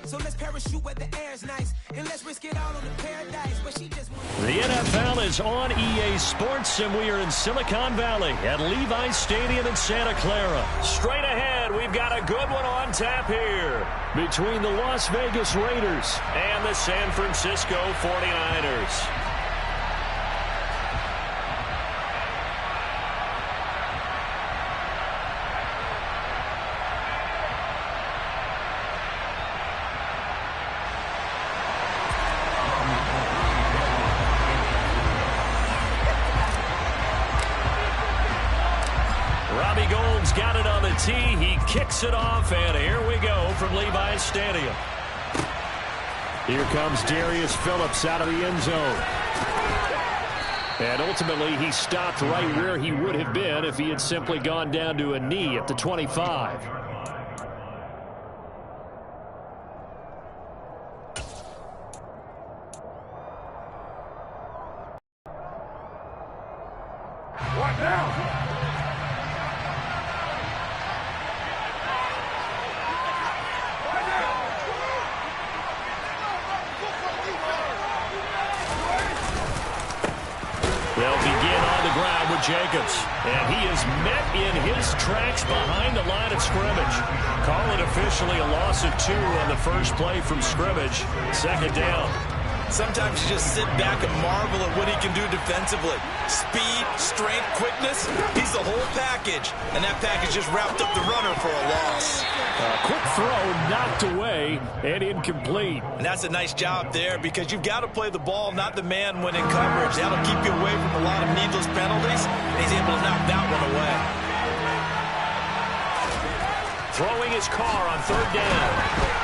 So let's parachute where the air's nice, and let's risk it all on the paradise. But she just the NFL is on EA Sports, and we are in Silicon Valley at Levi's Stadium in Santa Clara. Straight ahead, we've got a good one on tap here between the Las Vegas Raiders and the San Francisco 49ers. Got it on the tee. He kicks it off, and here we go from Levi's Stadium. Here comes Darius Phillips out of the end zone. And ultimately, he stopped right where he would have been if he had simply gone down to a knee at the 25. What now? They'll begin on the ground with Jacobs. And he is met in his tracks behind the line of scrimmage. Call it officially a loss of 2 on the first play from scrimmage. Second down. Sometimes you just sit back and marvel at what he can do defensively. Speed, strength, quickness, he's the whole package. And that package just wrapped up the runner for a loss. Quick throw knocked away and incomplete. And that's a nice job there because you've got to play the ball, not the man when in coverage. That'll keep you away from a lot of needless penalties. And he's able to knock that one away. Throwing his car on third down.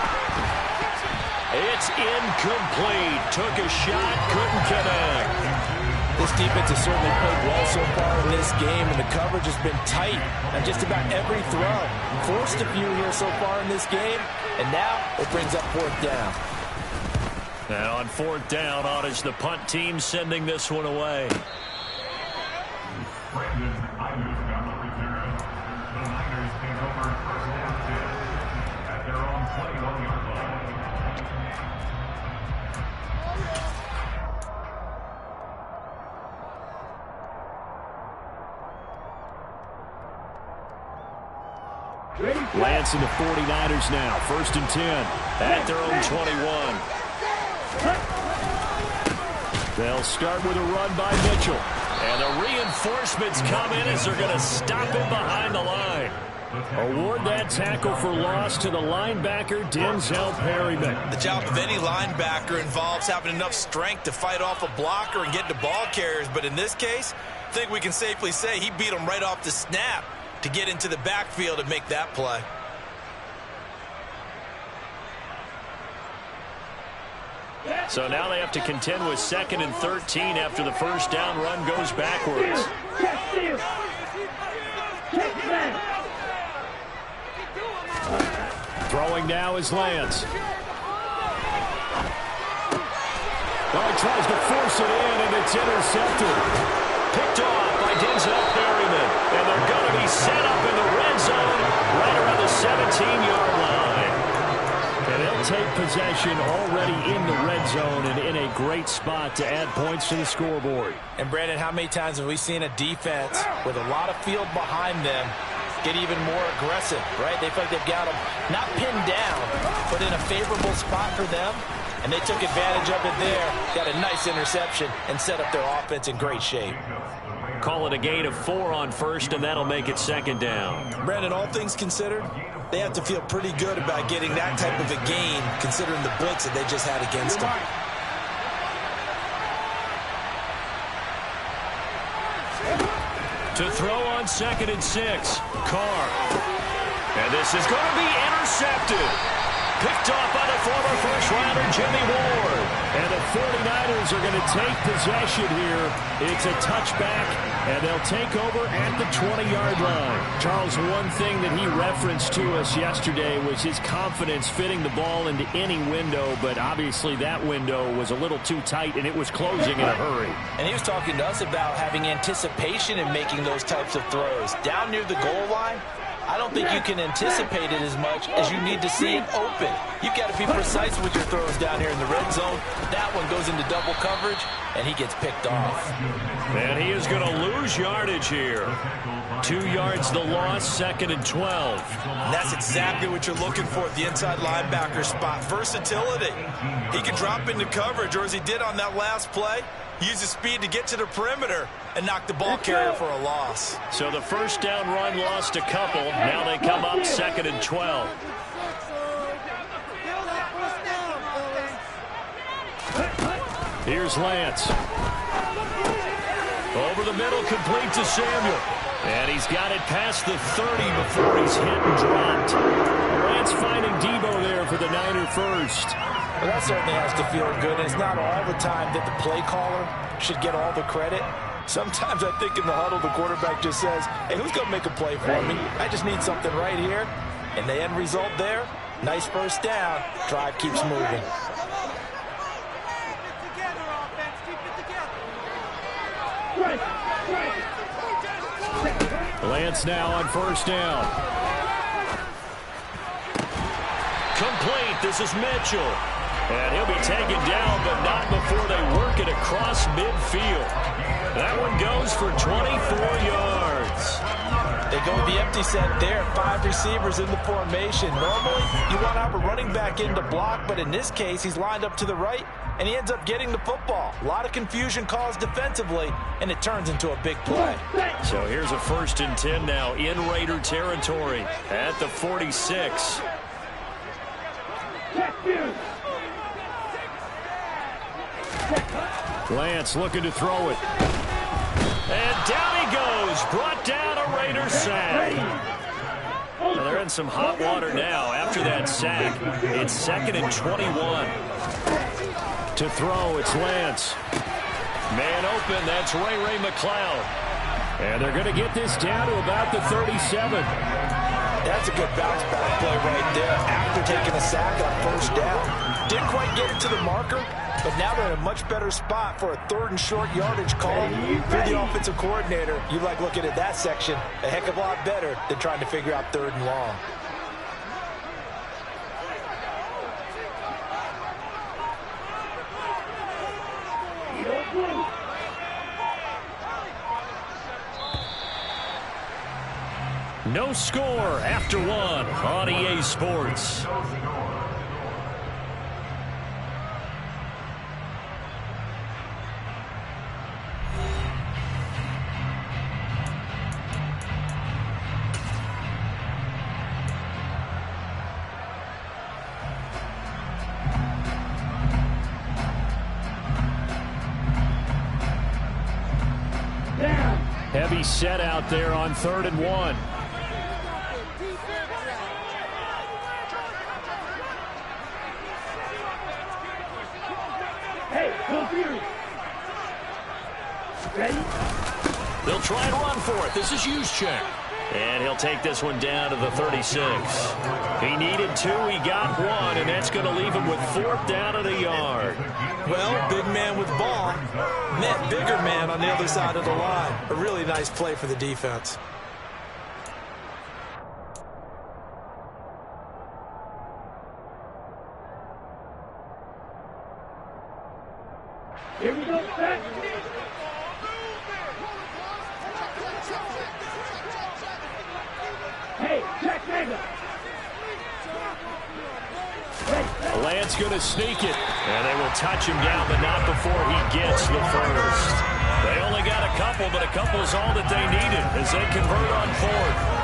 It's incomplete. Took a shot, couldn't connect. This defense has certainly played well so far in this game, and the coverage has been tight on just about every throw. Forced a few here so far in this game, and now it brings up fourth down. And on fourth down, on is the punt team sending this one away. Lance and the 49ers now. 1st and 10 at their own 21. They'll start with a run by Mitchell. And the reinforcements come in as they're going to stop him behind the line. Award that tackle for loss to the linebacker, Denzel Perryman. The job of any linebacker involves having enough strength to fight off a blocker and get to ball carriers. But in this case, I think we can safely say he beat him right off the snap to get into the backfield and make that play. So now they have to contend with 2nd and 13 after the first down run goes backwards. Throwing now is Lance. Oh, he tries to force it in, and it's intercepted. Picked off by Denzel Perryman. And they're going to be set up in the red zone right around the 17-yard line. And they'll take possession already in the red zone and in a great spot to add points to the scoreboard. And, Brandon, how many times have we seen a defense with a lot of field behind them get even more aggressive, right? They feel like they've got them not pinned down, but in a favorable spot for them. And they took advantage of it there, got a nice interception, and set up their offense in great shape. Call it a gain of 4 on first, and that'll make it 2nd down. Brandon, all things considered, they have to feel pretty good about getting that type of a gain, considering the blitz that they just had against them. To throw on 2nd and 6, Carr. And this is going to be intercepted. Picked off by the former first-rounder, Jimmy Ward. And the 49ers are going to take possession here. It's a touchback, and they'll take over at the 20-yard line. Charles, one thing that he referenced to us yesterday was his confidence fitting the ball into any window, but obviously that window was a little too tight, and it was closing in a hurry. And he was talking to us about having anticipation in making those types of throws. Down near the goal line, I don't think you can anticipate it as much as you need to see it open. You've got to be precise with your throws down here in the red zone. That one goes into double coverage, and he gets picked off. And he is going to lose yardage here. 2 yards the loss, 2nd and 12. And that's exactly what you're looking for at the inside linebacker spot. Versatility. He can drop into coverage, or as he did on that last play, use his speed to get to the perimeter and knock the ball carrier for a loss. So the first down run lost a couple. Now they come up 2nd and 12. Here's Lance. Over the middle, complete to Samuel. And he's got it past the 30 before he's hit and dropped. Lance finding Debo there for the Niner first. Well, that certainly has to feel good. And it's not all the time that the play caller should get all the credit. Sometimes I think in the huddle, the quarterback just says, hey, who's going to make a play for me? I just need something right here. And the end result there, nice first down. Drive keeps moving. Lance now on first down. Complete. This is Mitchell. And he'll be taken down, but not before they work it across midfield. That one goes for 24 yards. They go with the empty set there. 5 receivers in the formation. Normally, you want to have a running back in to block, but in this case, he's lined up to the right, and he ends up getting the football. A lot of confusion caused defensively, and it turns into a big play. So here's a 1st and 10 now in Raider territory at the 46. Lance looking to throw it. And down he goes. Brought down a Raider sack. Well, they're in some hot water now after that sack. It's 2nd and 21. To throw, it's Lance. Man open, that's Ray McCloud. And they're going to get this down to about the 37. That's a good bounce back play right there after taking a sack on first down. Didn't quite get it to the marker, but now they're in a much better spot for a 3rd and short yardage call. For the offensive coordinator, you like looking at that section a heck of a lot better than trying to figure out 3rd and long. No score after 1 on EA Sports. Heavy set out there on 3rd and 1. They'll try and run for it. This is Juszczyk. And he'll take this one down to the 36. He needed 2, he got 1, and that's going to leave him with 4th down at a yard. Well, big man with ball met bigger man on the other side of the line. A really nice play for the defense. Here we go, set. Hey, check mega. Lance going to sneak it. And they will touch him down, but not before he gets the first. They only got a couple, but a couple is all that they needed as they convert on 4th.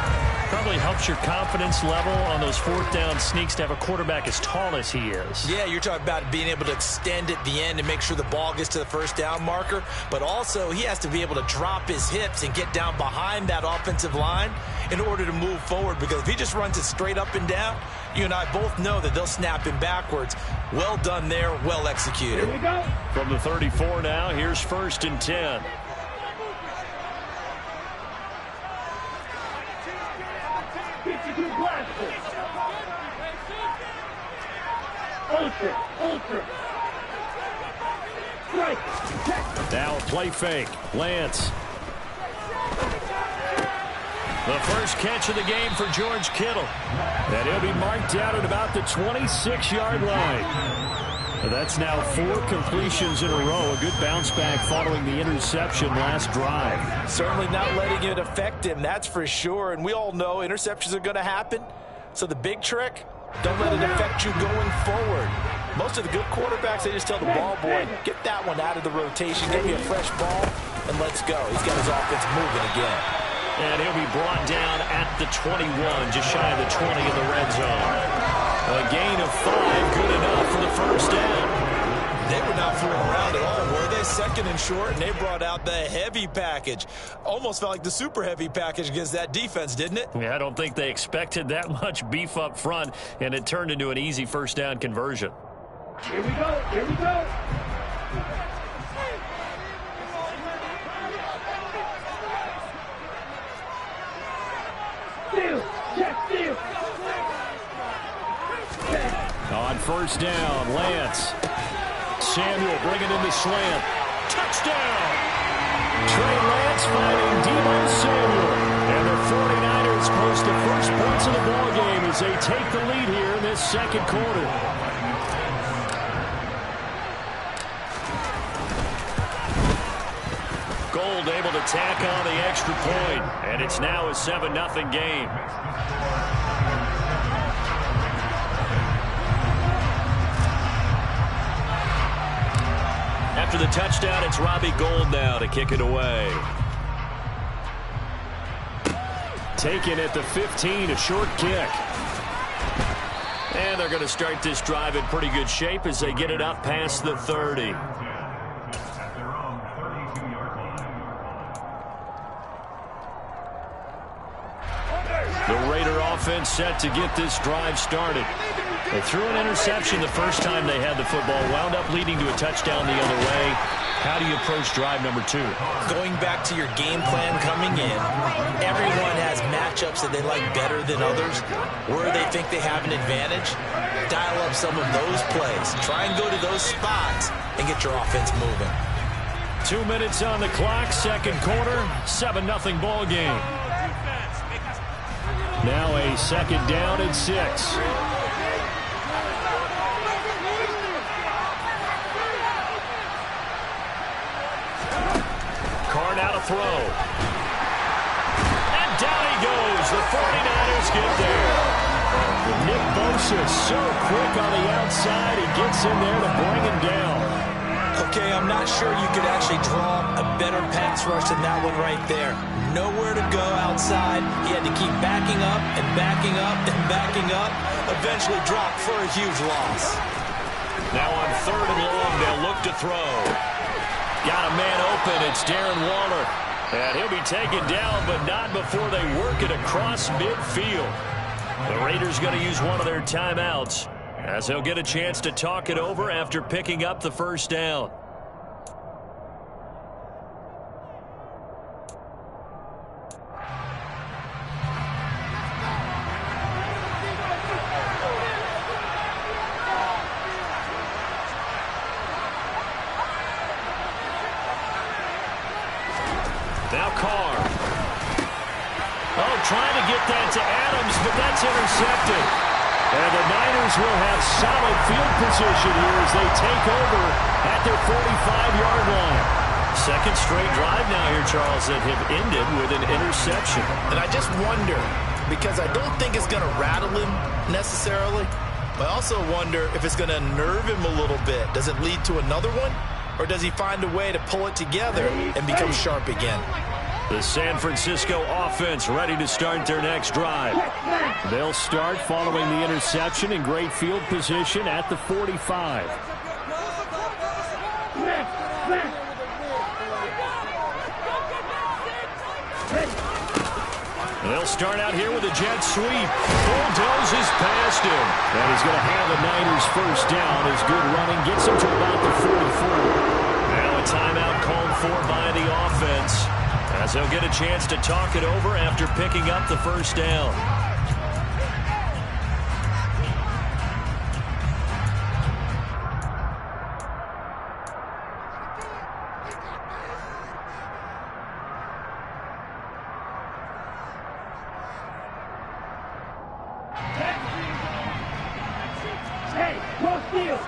Probably helps your confidence level on those 4th down sneaks to have a quarterback as tall as he is. Yeah, you're talking about being able to extend at the end and make sure the ball gets to the first down marker. But also, he has to be able to drop his hips and get down behind that offensive line in order to move forward. Because if he just runs it straight up and down, you and I both know that they'll snap him backwards. Well done there, well executed. Here we go. From the 34 now, here's 1st and 10. Ultra. Strike. Now a play fake. Lance. The first catch of the game for George Kittle. And he'll be marked down at about the 26-yard line. That's now 4 completions in a row. A good bounce back following the interception last drive. Certainly not letting it affect him, that's for sure. And we all know interceptions are going to happen. So the big trick, don't let it affect you going forward. Most of the good quarterbacks, they just tell the ball boy, get that one out of the rotation, give me a fresh ball, and let's go. He's got his offense moving again. And he'll be brought down at the 21, just shy of the 20 in the red zone. A gain of 5, good enough for the first down. They were not fooling around at all, were they? Second and short, and they brought out the heavy package. Almost felt like the super heavy package against that defense, didn't it? Yeah, I don't think they expected that much beef up front, and it turned into an easy first down conversion. Here we go. Here we go. Steal. Check steal. On first down, Lance. Samuel bringing in the slant. Touchdown! Trey Lance finding Deebo Samuel. And the 49ers post the first points of the ballgame as they take the lead here in this second quarter. Gold able to tack on the extra point, and it's now a 7-0 game. After the touchdown, it's Robbie Gould now to kick it away. Taken at the 15, a short kick. And they're going to start this drive in pretty good shape as they get it up past the 30. The Raider offense set to get this drive started. They threw an interception the first time they had the football, wound up leading to a touchdown the other way. How do you approach drive number 2? Going back to your game plan coming in, everyone has matchups that they like better than others. Where they think they have an advantage, dial up some of those plays. Try and go to those spots and get your offense moving. 2 minutes on the clock, second quarter, 7-0 ball game. Now a second down and 6. Carr now to throw. And down he goes. The 49ers get there. Nick Bosa so quick on the outside. He gets in there to bring him down. Okay, I'm not sure you could actually draw a better pass rush than that one right there. Nowhere to go outside. He had to keep backing up and backing up and backing up. Eventually dropped for a huge loss. Now on 3rd and long, they'll look to throw. Got a man open. It's Darren Waller. And he'll be taken down, but not before they work it across midfield. The Raiders going to use one of their timeouts as they'll get a chance to talk it over after picking up the first down. Now Carr. Oh, trying to get that to Adams, but that's intercepted. And the Niners will have solid field position here as they take over at their 45-yard line. Second straight drive now here, Charles, that have ended with an interception. And I just wonder, because I don't think it's going to rattle him necessarily, but I also wonder if it's going to nerve him a little bit. Does it lead to another one? Or does he find a way to pull it together and become sharp again? The San Francisco offense ready to start their next drive. They'll start following the interception in great field position at the 45. They'll start out here with a jet sweep. Bulldozes past him. And he's going to have the Niners first down as good running gets him to about the 44. Now a timeout called for by the offense as they'll get a chance to talk it over after picking up the first down. steal.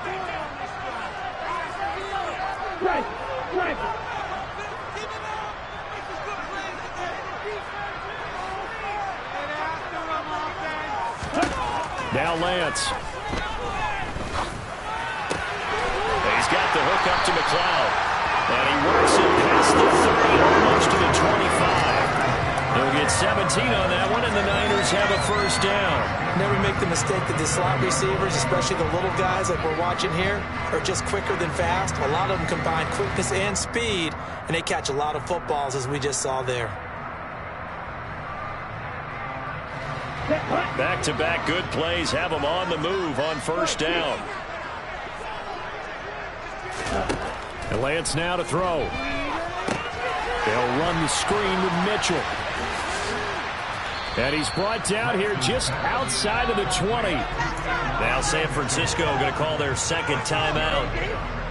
Strike, strike. Now Lance. He's got the hook up to McLeod. And he works it past the 30, almost to the 25. He'll get 17 on that one, and the Niners have a first down. Never make the mistake that the slot receivers, especially the little guys like we're watching here, are just quicker than fast. A lot of them combine quickness and speed, and they catch a lot of footballs, as we just saw there. Back-to-back good plays have them on the move on first down. And Lance now to throw. They'll run the screen with Mitchell. And he's brought down here just outside of the 20. Now San Francisco going to call their second timeout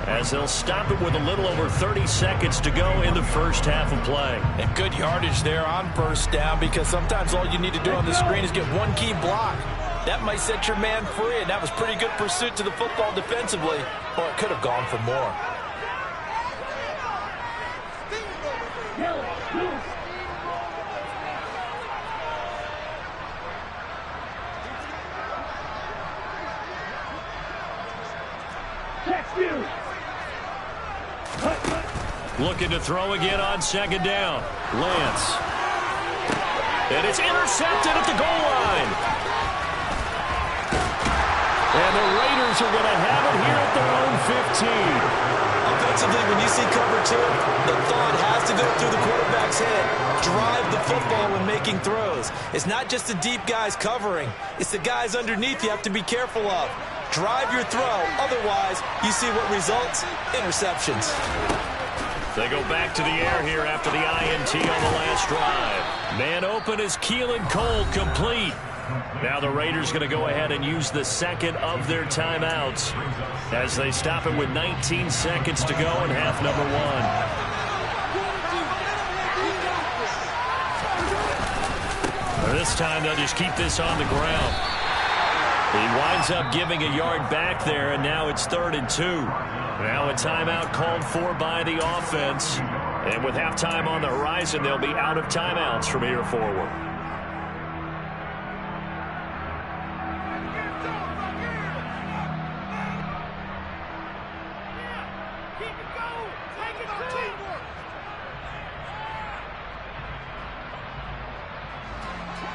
as they'll stop it with a little over 30 seconds to go in the first half of play. And good yardage there on first down, because sometimes all you need to do on the screen is get one key block. That might set your man free, and that was pretty good pursuit to the football defensively, or it could have gone for more. Looking to throw again on second down. Lance. And it's intercepted at the goal line. And the Raiders are going to have it here at their own 15. Offensively, when you see cover two, the thought has to go through the quarterback's head. Drive the football when making throws. It's not just the deep guys covering. It's the guys underneath you have to be careful of. Drive your throw. Otherwise, you see what results? Interceptions. They go back to the air here after the INT on the last drive. Man open is Keelan Cole, complete. Now the Raiders going to go ahead and use the second of their timeouts as they stop it with 19 seconds to go in half number one. This time they'll just keep this on the ground. He winds up giving a yard back there, and now it's 3rd and 2. Now a timeout called for by the offense. And with halftime on the horizon, they'll be out of timeouts from here forward.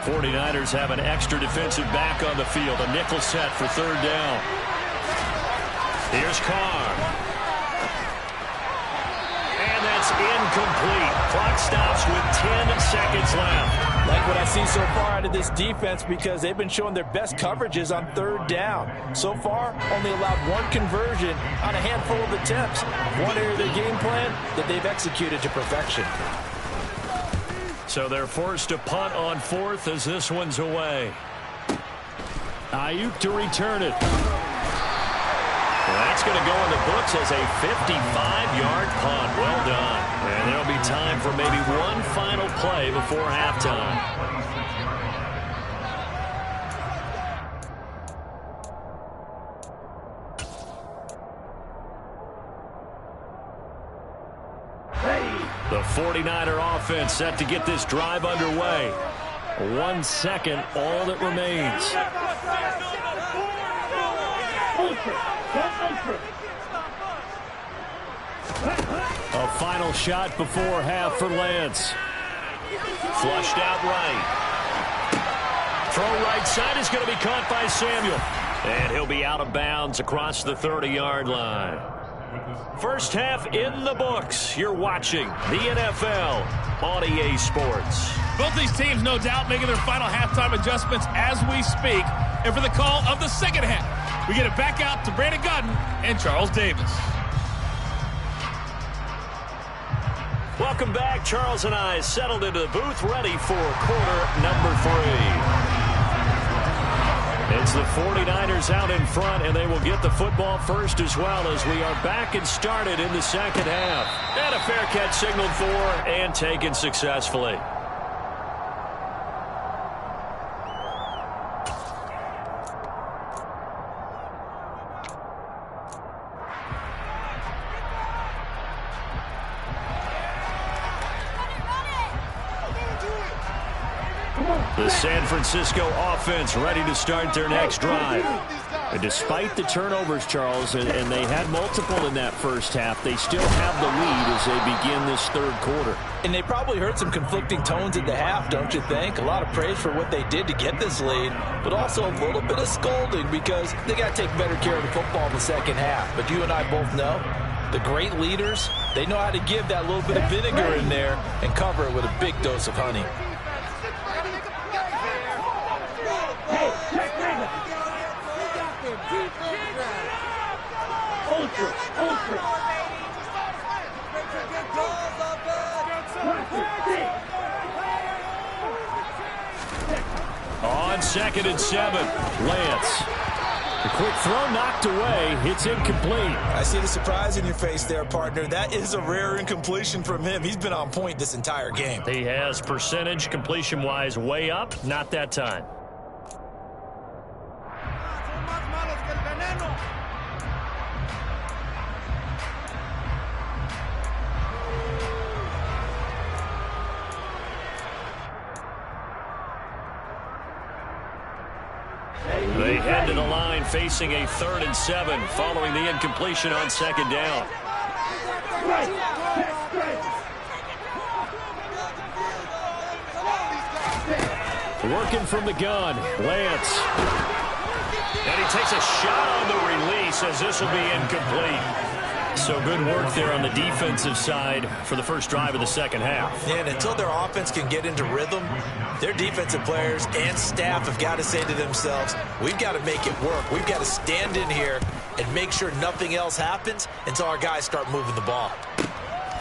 '49ers have an extra defensive back on the field. A nickel set for 3rd down. Here's Carr. And that's incomplete. Clock stops with 10 seconds left. Like what I see so far out of this defense, because they've been showing their best coverages on 3rd down. So far, only allowed one conversion on a handful of attempts. One area of their game plan that they've executed to perfection. So they're forced to punt on 4th as this one's away. Ayuk to return it. Well, that's going to go in the books as a 55-yard punt. Well done. And there'll be time for maybe one final play before halftime. The 49er offense set to get this drive underway. 1 second, all that remains. A final shot before half for Lance. Flushed out right. Throw right side is going to be caught by Samuel. And he'll be out of bounds across the 30-yard line. First half in the books. You're watching the NFL on EA Sports. Both these teams, no doubt, making their final halftime adjustments as we speak. And for the call of the second half, we get it back out to Brandon Gaudin and Charles Davis. Welcome back. Charles and I settled into the booth, ready for quarter number 3. It's the 49ers out in front, and they will get the football first as well as we are back and started in the second half. And a fair catch signaled for and taken successfully. The San Francisco offense ready to start their next drive. And despite the turnovers, Charles, and they had multiple in that first half, they still have the lead as they begin this third quarter. And they probably heard some conflicting tones at the half, don't you think? A lot of praise for what they did to get this lead, but also a little bit of scolding because they got to take better care of the football in the second half. But you and I both know the great leaders, they know how to give that little bit of vinegar in there and cover it with a big dose of honey. On 2nd and 7, Lance. The quick throw knocked away. It's incomplete. I see the surprise in your face there, partner. That is a rare incompletion from him. He's been on point this entire game. He has percentage completion-wise way up. Not that time. They head to the line facing a 3rd and 7 following the incompletion on 2nd down. Working from the gun, Lance. And he takes a shot on the release as this will be incomplete. So good work there on the defensive side for the first drive of the second half. Yeah, and until their offense can get into rhythm, their defensive players and staff have got to say to themselves, we've got to make it work. We've got to stand in here and make sure nothing else happens until our guys start moving the ball.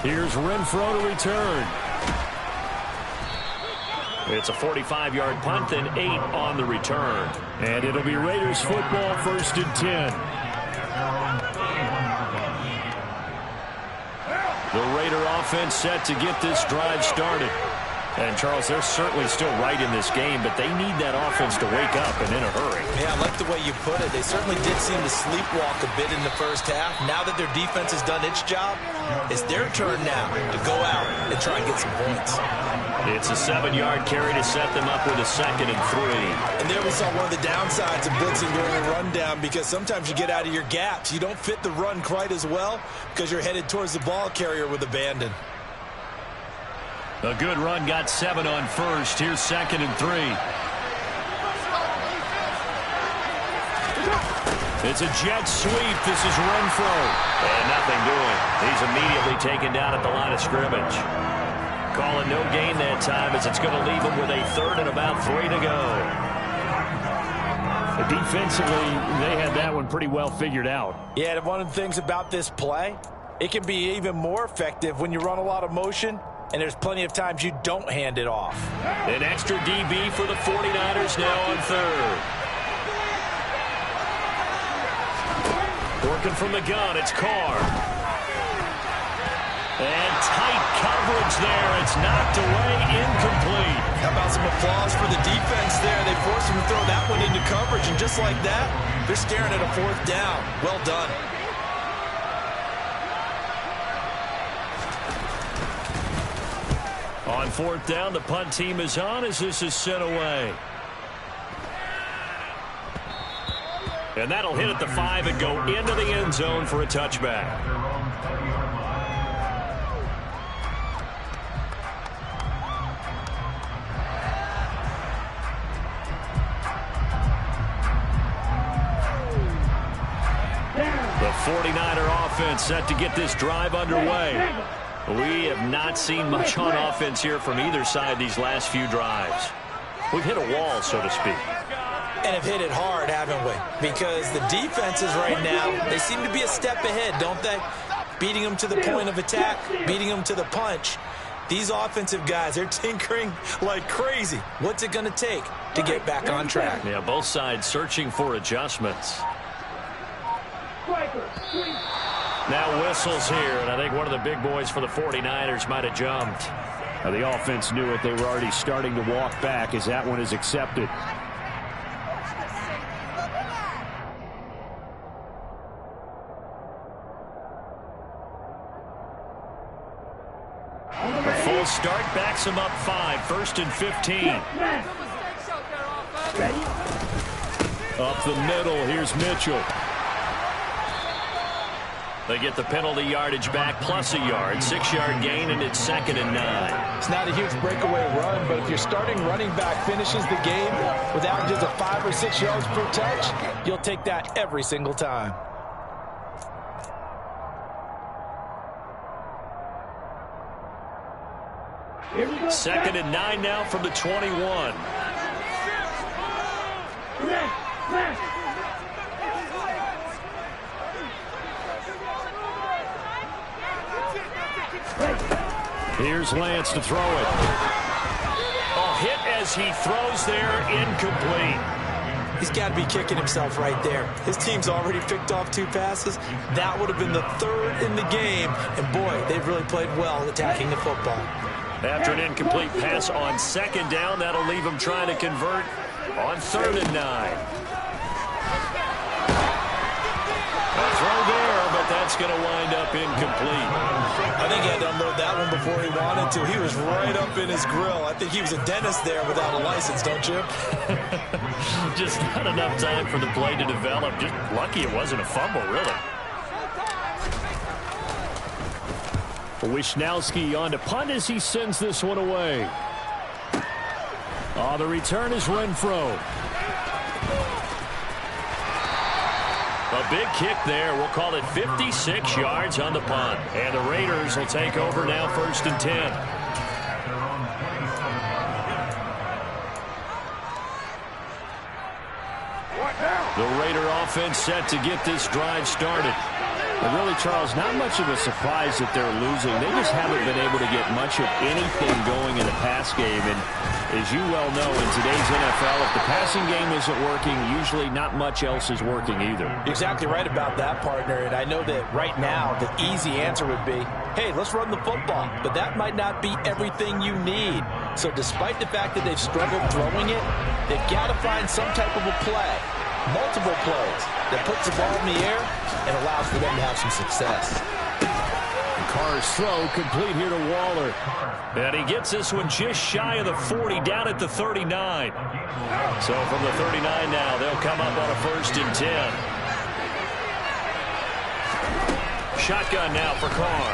Here's Renfro to return. It's a 45-yard punt and 8 on the return. And it'll be Raiders football, 1st and 10. The Raider offense set to get this drive started. And, Charles, they're certainly still right in this game, but they need that offense to wake up and in a hurry. Yeah, I like the way you put it. They certainly did seem to sleepwalk a bit in the first half. Now that their defense has done its job, it's their turn now to go out and try and get some points. It's a 7-yard carry to set them up with a 2nd and 3. And there we saw one of the downsides of blitzing during a rundown because sometimes you get out of your gaps. You don't fit the run quite as well because you're headed towards the ball carrier with abandon. A good run got 7 on 1st. Here's 2nd and 3. It's a jet sweep. This is Renfro. And nothing doing. He's immediately taken down at the line of scrimmage. Calling no gain that time as it's going to leave him with a 3rd and about 3 to go. Defensively, they had that one pretty well figured out. Yeah, one of the things about this play, it can be even more effective when you run a lot of motion, and there's plenty of times you don't hand it off. An extra DB for the 49ers now on 3rd. Working from the gun, it's Carr. And tight coverage there. It's knocked away, incomplete. How about some applause for the defense there? They forced him to throw that one into coverage, and just like that, they're staring at a 4th down. Well done. On 4th down, the punt team is on as this is sent away. And that'll hit at the 5 and go into the end zone for a touchback. The 49er offense set to get this drive underway. We have not seen much on offense here from either side these last few drives. We've hit a wall, so to speak. And have hit it hard, haven't we? Because the defenses right now, they seem to be a step ahead, don't they? Beating them to the point of attack, beating them to the punch. These offensive guys, they're tinkering like crazy. What's it going to take to get back on track? Yeah, both sides searching for adjustments. Now whistles here, and I think one of the big boys for the 49ers might have jumped. Now the offense knew it. They were already starting to walk back as that one is accepted. A full start backs them up 5, 1st and 15. Up the middle, here's Mitchell. They get the penalty yardage back plus a yard. 6-yard gain, and it's 2nd and 9. It's not a huge breakaway run, but if your starting running back finishes the game with averages of 5 or 6 yards per touch, you'll take that every single time. Second and 9 now from the 21. Here's Lance to throw it. A hit as he throws there, incomplete. He's got to be kicking himself right there. His team's already picked off 2 passes. That would have been the 3rd in the game. And boy, they've really played well attacking the football. After an incomplete pass on 2nd down, that'll leave him trying to convert on 3rd and 9. A throw there, but that's going to wind up incomplete. I think he had to unload that one before he wanted to. He was right up in his grill. I think he was a dentist there without a license, don't you? Just not enough time for the play to develop. Just lucky it wasn't a fumble, really. Wisnowski on to punt as he sends this one away. The return is Renfro. A big kick there. We'll call it 56 yards on the punt. And the Raiders will take over now, 1st and 10. The Raider offense set to get this drive started. But really, Charles, not much of a surprise that they're losing. They just haven't been able to get much of anything going in the pass game. And as you well know, in today's NFL, if the passing game isn't working, usually not much else is working either. You're exactly right about that, partner. And I know that right now the easy answer would be, hey, let's run the football. But that might not be everything you need. So despite the fact that they've struggled throwing it, they've got to find some type of a play, multiple plays, that puts the ball in the air and allows for them to have some success. Carr's throw complete here to Waller. And he gets this one just shy of the 40, down at the 39. So from the 39 now, they'll come up on a 1st and 10. Shotgun now for Carr.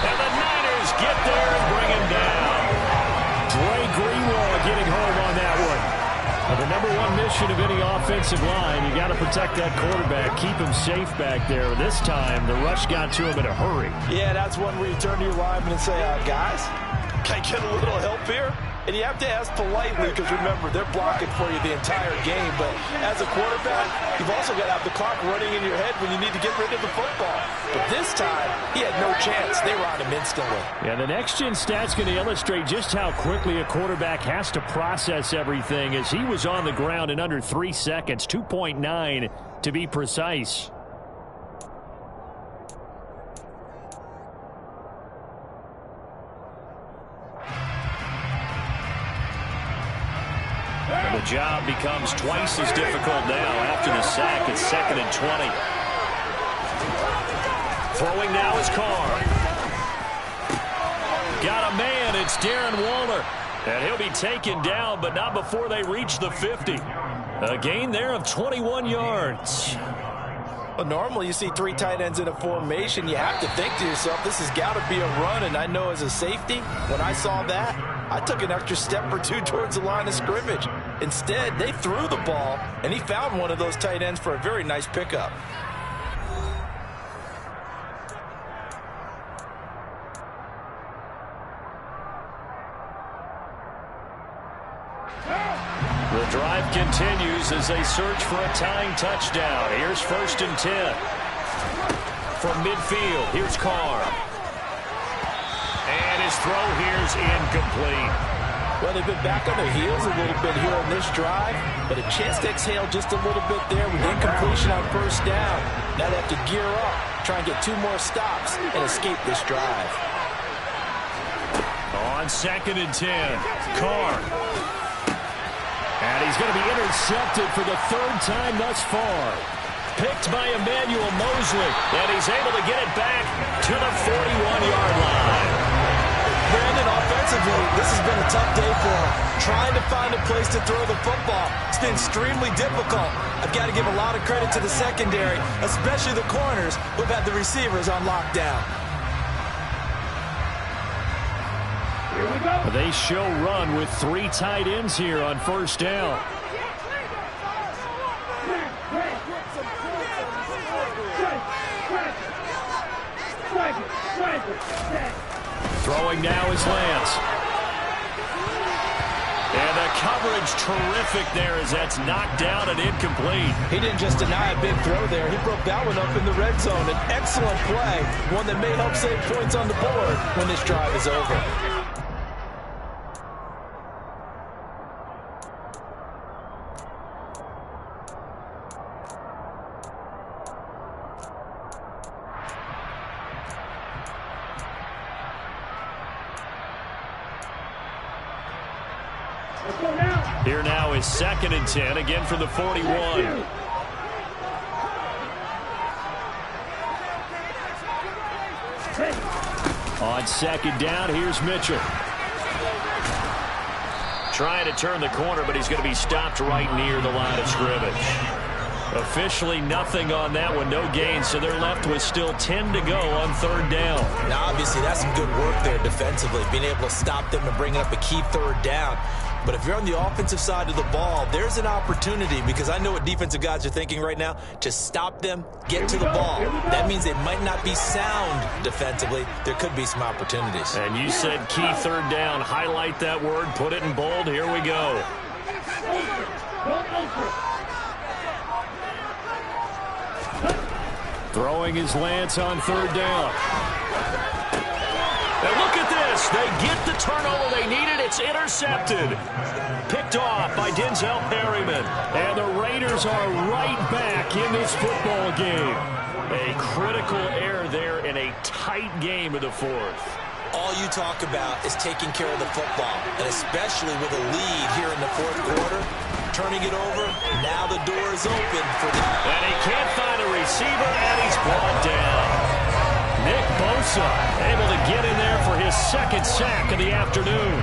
And the Niners get there and bring him down. Dre Greenlaw getting home on that one. The number 1 mission of any offensive line, you got to protect that quarterback, keep him safe back there. This time, the rush got to him in a hurry. Yeah, that's one where you turn to your lineman and say, guys, can I get a little help here? And you have to ask politely because, remember, they're blocking for you the entire game. But as a quarterback, you've also got to have the clock running in your head when you need to get rid of the football. But this time, he had no chance. They were on him instantly. Yeah, the next-gen stat's going to illustrate just how quickly a quarterback has to process everything, as he was on the ground in under 3 seconds, 2.9 to be precise. And the job becomes twice as difficult now after the sack. It's 2nd and 20. Throwing now is Carr. Got a man. It's Darren Waller. And he'll be taken down, but not before they reach the 50. A gain there of 21 yards. Well, normally you see 3 tight ends in a formation. You have to think to yourself, this has got to be a run. And I know as a safety, when I saw that, I took an extra step or 2 towards the line of scrimmage. Instead, they threw the ball, and he found one of those tight ends for a very nice pickup. The drive continues as they search for a tying touchdown. Here's 1st and 10. From midfield, here's Carr. And his throw here's incomplete. Well, they've been back on their heels a little bit here on this drive, but a chance to exhale just a little bit there with incompletion on 1st down. Now they have to gear up, try and get 2 more stops, and escape this drive. On 2nd and 10, Carr. And he's going to be intercepted for the 3rd time thus far. Picked by Emmanuel Mosley, and he's able to get it back to the 41-yard line. Brandon, offensively, this has been a tough day for him. Trying to find a place to throw the football. It's been extremely difficult. I've got to give a lot of credit to the secondary, especially the corners who've had the receivers on lockdown. They show run with 3 tight ends here on first down. Throwing now is Lance. And the coverage terrific there as that's knocked down and incomplete. He didn't just deny a big throw there. He broke that one up in the red zone. An excellent play, one that may help save points on the board when this drive is over. Here now is 2nd and 10, again from the 41. On 2nd down, here's Mitchell. Trying to turn the corner, but he's going to be stopped right near the line of scrimmage. Officially nothing on that one, no gain, so they're left with still 10 to go on 3rd down. Now, obviously, that's some good work there defensively, being able to stop them and bringing up a key 3rd down. But if you're on the offensive side of the ball, there's an opportunity, because I know what defensive guys are thinking right now, to stop them, get to the ball. That means they might not be sound defensively. There could be some opportunities. And you said key 3rd down. Highlight that word, put it in bold. Here we go. Throwing is Lance on 3rd down. And look at this. They get the turnover they needed. It's intercepted. Picked off by Denzel Perryman. And the Raiders are right back in this football game. A critical error there in a tight game of the 4th. All you talk about is taking care of the football, and especially with a lead here in the 4th quarter. Turning it over, now the door is open for the... And he can't find a receiver, and he's brought down. Nick Bosa able to get in there for his 2nd sack of the afternoon.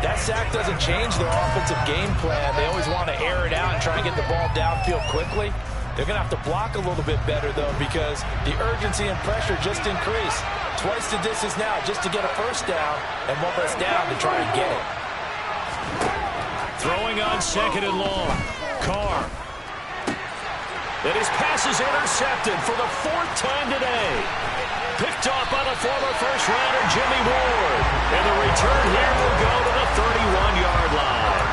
That sack doesn't change their offensive game plan. They always want to air it out and try and get the ball downfield quickly. They're going to have to block a little bit better, though, because the urgency and pressure just increased. Twice the distance now just to get a 1st down, and 1 less down to try and get it. Throwing on 2nd and long. Carr. And his pass is intercepted for the 4th time today. Picked off by the former first-rounder Jimmy Ward. And the return here will go to the 31-yard line.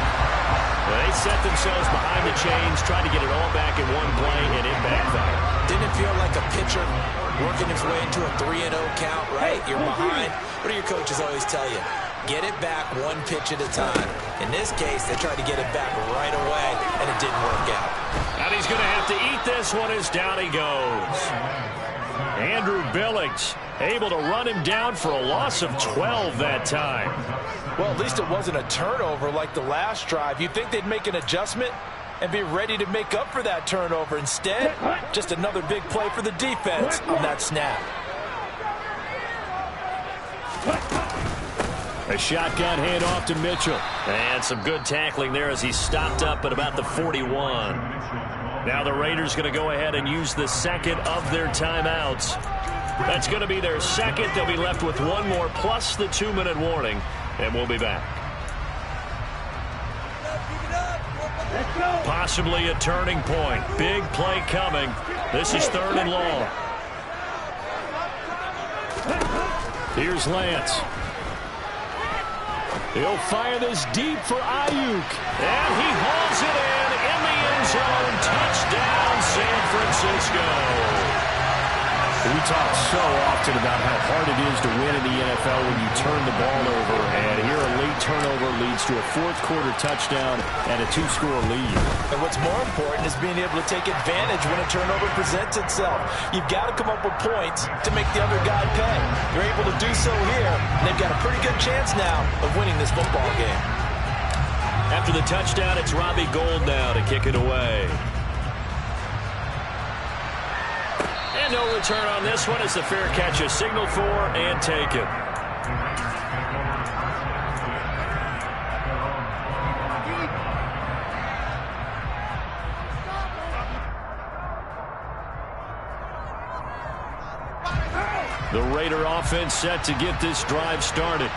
They set themselves behind the chains, trying to get it all back in one play, and it backfired. Didn't it feel like a pitcher working his way into a 3-0 count, right? You're behind. What do your coaches always tell you? Get it back 1 pitch at a time. In this case, they tried to get it back right away, and it didn't work out. And he's going to have to eat this one as down he goes. Andrew Billings able to run him down for a loss of 12 that time. Well, at least it wasn't a turnover like the last drive. You'd think they'd make an adjustment and be ready to make up for that turnover. Instead, just another big play for the defense on that snap. A shotgun handoff to Mitchell. And some good tackling there as he stopped up at about the 41. Now the Raiders going to go ahead and use the 2nd of their timeouts. That's going to be their 2nd. They'll be left with 1 more plus the 2-minute warning. And we'll be back. Possibly a turning point. Big play coming. This is 3rd and long. Here's Lance. He'll fire this deep for Ayuk. And he hauls it in the end zone. Touchdown, San Francisco. We talk so often about how hard it is to win in the NFL when you turn the ball over. And here a late turnover leads to a 4th quarter touchdown and a 2-score lead. And what's more important is being able to take advantage when a turnover presents itself. You've got to come up with points to make the other guy pay. You're able to do so here, and they've got a pretty good chance now of winning this football game. After the touchdown, it's Robbie Gould now to kick it away. No return on this one as the fair catch is signaled for and taken. The Raider offense set to get this drive started.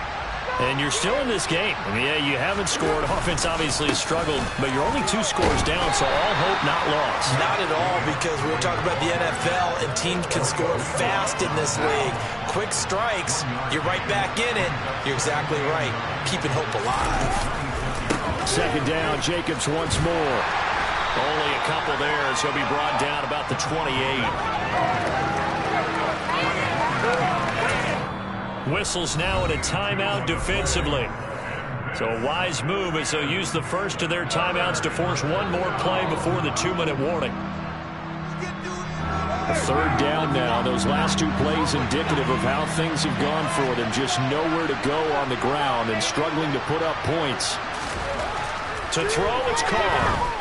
And you're still in this game. I mean, yeah, you haven't scored. Offense obviously has struggled, but you're only 2 scores down, so all hope not lost. Not at all, because we were talking about the NFL, and teams can score fast in this league. Quick strikes, you're right back in it. You're exactly right. Keeping hope alive. 2nd down, Jacobs once more. Only a couple there as he'll be brought down about the 28. Whistles now in a timeout defensively. So a wise move as they'll use the first of their timeouts to force one more play before the 2-minute warning. A 3rd down now. Those last 2 plays indicative of how things have gone for them. Just nowhere to go on the ground and struggling to put up points. To throw, it's Carr.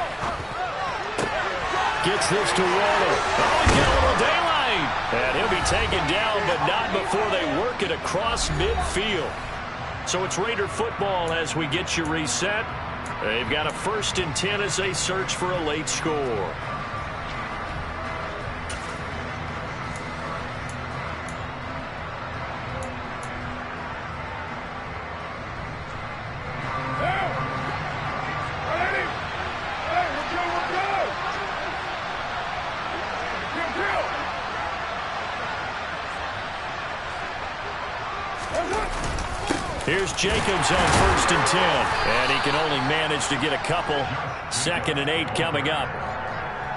Gets this to Waddle. Oh, get a little daylight. And he'll be taken down, but not before they work it across midfield. So it's Raider football as we get you reset. They've got a 1st and 10 as they search for a late score. Here's Jacobs on 1st and 10. And he can only manage to get a couple. 2nd and 8 coming up.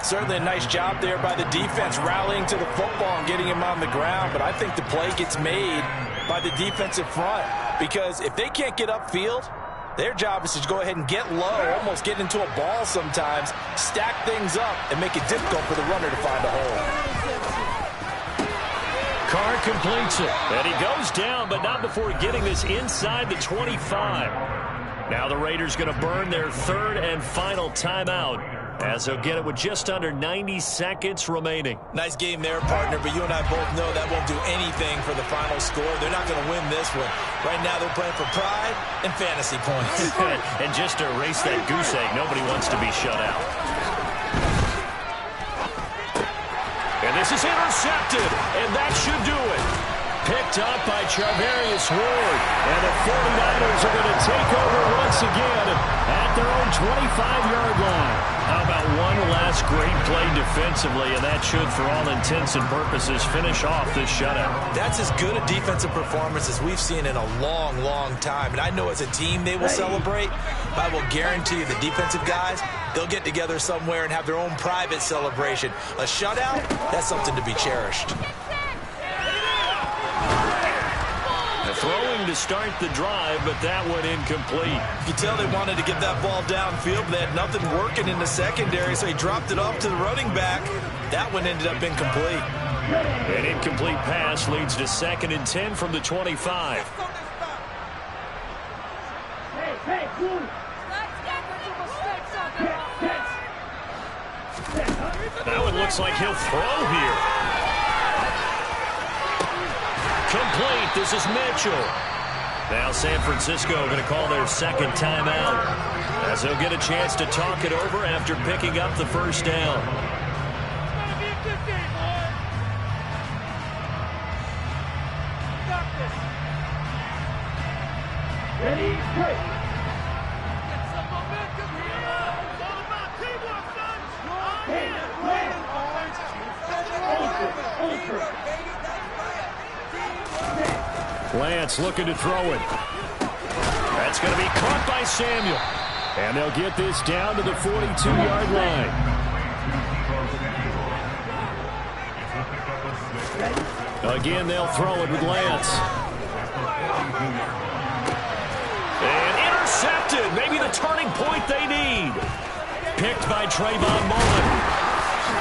Certainly a nice job there by the defense, rallying to the football and getting him on the ground. But I think the play gets made by the defensive front. Because if they can't get upfield, their job is to go ahead and get low, almost get into a ball sometimes, stack things up, and make it difficult for the runner to find a hole. Carr completes it, and he goes down, but not before getting this inside the 25. Now the Raiders going to burn their 3rd and final timeout as they'll get it with just under 90 seconds remaining. Nice game there, partner, but you and I both know that won't do anything for the final score. They're not going to win this one. Right now they're playing for pride and fantasy points. And just to erase that goose egg, nobody wants to be shut out. And this is intercepted, and that should do it. Picked up by Charvarius Ward. And the 49ers are going to take over once again at their own 25-yard line. How about one last great play defensively, and that should, for all intents and purposes, finish off this shutout. That's as good a defensive performance as we've seen in a long, long time. And I know as a team they will celebrate, but I will guarantee you the defensive guys, they'll get together somewhere and have their own private celebration. A shutout, that's something to be cherished. Throwing to start the drive, but that one incomplete. You can tell they wanted to get that ball downfield, but they had nothing working in the secondary, so he dropped it off to the running back. That one ended up incomplete. An incomplete pass leads to 2nd and 10 from the 25. That one looks like he'll throw here. Complete. This is Mitchell. Now San Francisco going to call their 2nd timeout as they'll get a chance to talk it over after picking up the 1st down. Ready, break. Lance looking to throw it. That's going to be caught by Samuel. And they'll get this down to the 42-yard line. Again, they'll throw it with Lance. And intercepted. Maybe the turning point they need. Picked by Trayvon Mullen.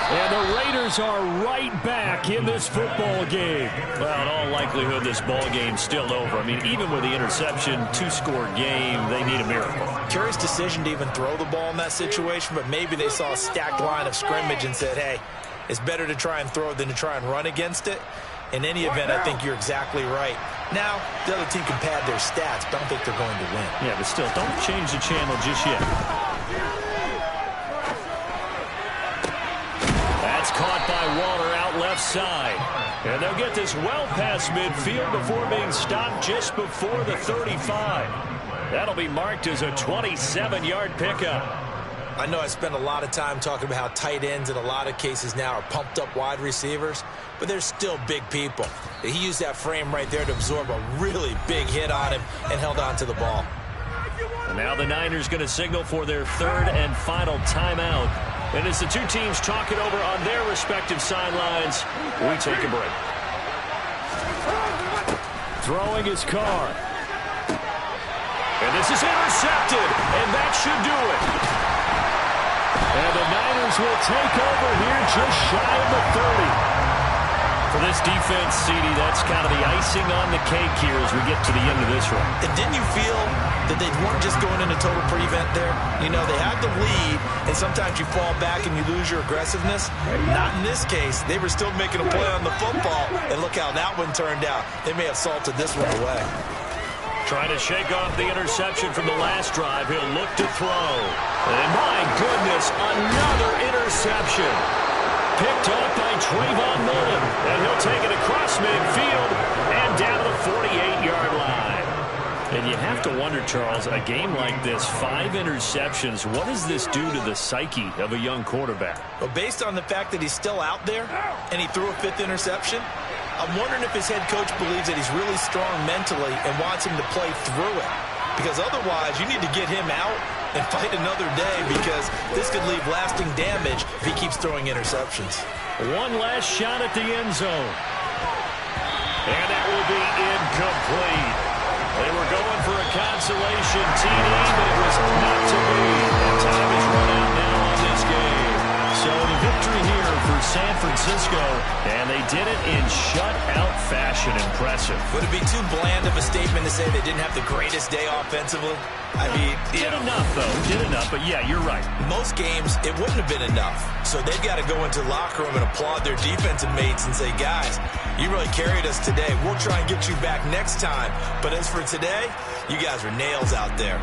And the Raiders are right back in this football game. Well, in all likelihood, this ball game's still over. I mean, even with the interception, 2-score game, they need a miracle. Curious decision to even throw the ball in that situation, but maybe they saw a stacked line of scrimmage and said, hey, it's better to try and throw it than to try and run against it. In any event, I think you're exactly right. Now, the other team can pad their stats, but I don't think they're going to win. Yeah, but still, don't change the channel just yet. That's caught by Waller out left. left side. And they'll get this well past midfield before being stopped just before the 35. That'll be marked as a 27-yard pickup. I know I spend a lot of time talking about how tight ends in a lot of cases now are pumped up wide receivers, but they're still big people. He used that frame right there to absorb a really big hit on him and held on to the ball. And now the Niners going to signal for their third and final timeout. And as the two teams talk it over on their respective sidelines, we take a break. Throwing his Carr. And this is intercepted, and that should do it. And the Niners will take over here just shy of the 30. For this defense, CD, that's kind of the icing on the cake here as we get to the end of this one. And didn't you feel that they weren't just going into total prevent there? You know, they had the lead, and sometimes you fall back and you lose your aggressiveness. Not in this case. They were still making a play on the football, and look how that one turned out. They may have salted this one away. Trying to shake off the interception from the last drive. He'll look to throw. And my goodness, another interception. Picked off by Trayvon Mullen. And he'll take it across midfield and down to the 48-yard line. And you have to wonder, Charles, a game like this, 5 interceptions, what does this do to the psyche of a young quarterback? Well, based on the fact that he's still out there and he threw a 5th interception, I'm wondering if his head coach believes that he's really strong mentally and wants him to play through it. Because otherwise, you need to get him out and fight another day, because this could leave lasting damage if he keeps throwing interceptions. One last shot at the end zone. And that will be incomplete. They were going for a consolation TD, but it was not to be. And time is run out now on this game. So the victory here for San Francisco, and they did it in shutout fashion. Impressive. Would it be too bland of a statement to say they didn't have the greatest day offensively? I mean, did enough, though. Did enough, but yeah, you're right. Most games, it wouldn't have been enough. So they've got to go into the locker room and applaud their defensive mates and say, guys, you really carried us today. We'll try and get you back next time. But as for today, you guys are nails out there.